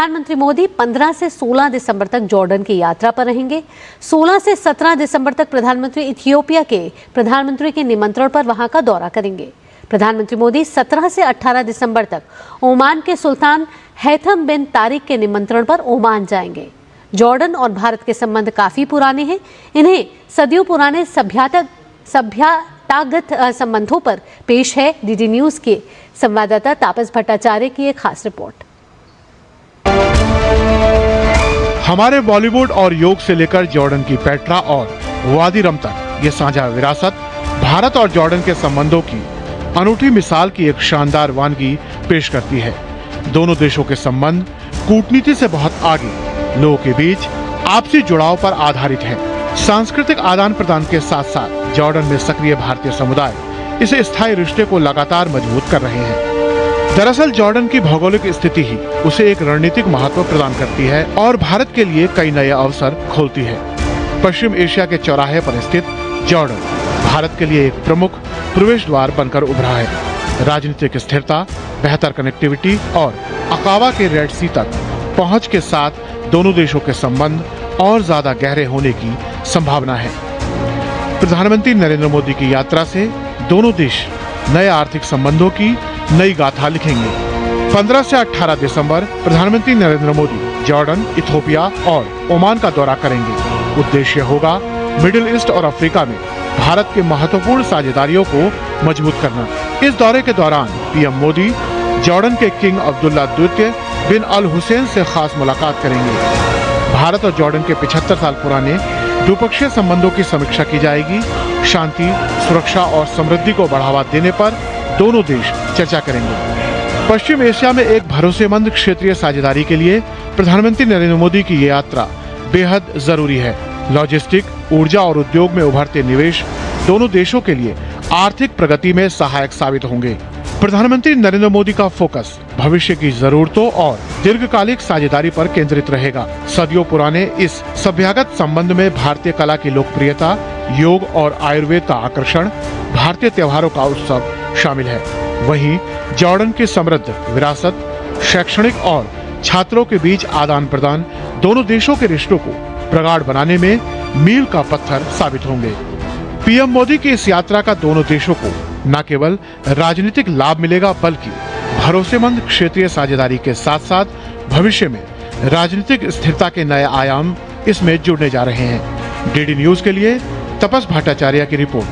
प्रधानमंत्री मोदी 15 से 16 दिसंबर तक जॉर्डन की यात्रा पर रहेंगे। 16 से 17 दिसंबर तक प्रधानमंत्री इथियोपिया के प्रधानमंत्री के निमंत्रण पर वहां का दौरा करेंगे। प्रधानमंत्री मोदी 17 से 18 दिसंबर तक ओमान के सुल्तान हैथम बिन तारिक के निमंत्रण पर ओमान जाएंगे। जॉर्डन और भारत के संबंध काफी पुराने हैं। इन्हें सदियों पुराने सभ्यतागत संबंधों पर पेश है डीडी न्यूज के संवाददाता तापस भट्टाचार्य की एक खास रिपोर्ट। हमारे बॉलीवुड और योग से लेकर जॉर्डन की पेट्रा और वादी रम तक ये साझा विरासत भारत और जॉर्डन के संबंधों की अनूठी मिसाल की एक शानदार वानगी पेश करती है। दोनों देशों के संबंध कूटनीति से बहुत आगे, लोगों के बीच आपसी जुड़ाव पर आधारित है। सांस्कृतिक आदान प्रदान के साथ साथ जॉर्डन में सक्रिय भारतीय समुदाय इस स्थायी रिश्ते को लगातार मजबूत कर रहे हैं। दरअसल जॉर्डन की भौगोलिक स्थिति ही उसे एक रणनीतिक महत्व प्रदान करती है और भारत के लिए कई नए अवसर खोलती है। पश्चिम एशिया के चौराहे पर स्थित जॉर्डन भारत के लिए एक प्रमुख प्रवेश द्वार बनकर उभरा है। राजनीतिक स्थिरता, बेहतर कनेक्टिविटी और अकावा के रेड सी तक पहुंच के साथ दोनों देशों के संबंध और ज्यादा गहरे होने की संभावना है। प्रधानमंत्री नरेंद्र मोदी की यात्रा से दोनों देश नए आर्थिक संबंधों की नई गाथा लिखेंगे। 15 से 18 दिसंबर प्रधानमंत्री नरेंद्र मोदी जॉर्डन, इथियोपिया और ओमान का दौरा करेंगे। उद्देश्य होगा मिडिल ईस्ट और अफ्रीका में भारत के महत्वपूर्ण साझेदारियों को मजबूत करना। इस दौरे के दौरान पीएम मोदी जॉर्डन के किंग अब्दुल्ला द्वितीय बिन अल हुसैन से खास मुलाकात करेंगे। भारत और जॉर्डन के 75 साल पुराने द्विपक्षीय संबंधों की समीक्षा की जाएगी। शांति, सुरक्षा और समृद्धि को बढ़ावा देने पर दोनों देश चर्चा करेंगे। पश्चिम एशिया में एक भरोसेमंद क्षेत्रीय साझेदारी के लिए प्रधानमंत्री नरेंद्र मोदी की ये यात्रा बेहद जरूरी है। लॉजिस्टिक, ऊर्जा और उद्योग में उभरते निवेश दोनों देशों के लिए आर्थिक प्रगति में सहायक साबित होंगे। प्रधानमंत्री नरेंद्र मोदी का फोकस भविष्य की जरूरतों और दीर्घकालिक साझेदारी पर केंद्रित रहेगा। सदियों पुराने इस सभ्यतागत संबंध में भारतीय कला की लोकप्रियता, योग और आयुर्वेद का आकर्षण, भारतीय त्योहारों का उत्सव शामिल है। वहीं जॉर्डन की समृद्ध विरासत, शैक्षणिक और छात्रों के बीच आदान प्रदान दोनों देशों के रिश्तों को प्रगाढ़ बनाने में मील का पत्थर साबित होंगे। पीएम मोदी की इस यात्रा का दोनों देशों को न केवल राजनीतिक लाभ मिलेगा बल्कि भरोसेमंद क्षेत्रीय साझेदारी के साथ साथ भविष्य में राजनीतिक स्थिरता के नए आयाम इसमें जुड़ने जा रहे हैं। डीडी न्यूज के लिए तापस भट्टाचार्य की रिपोर्ट।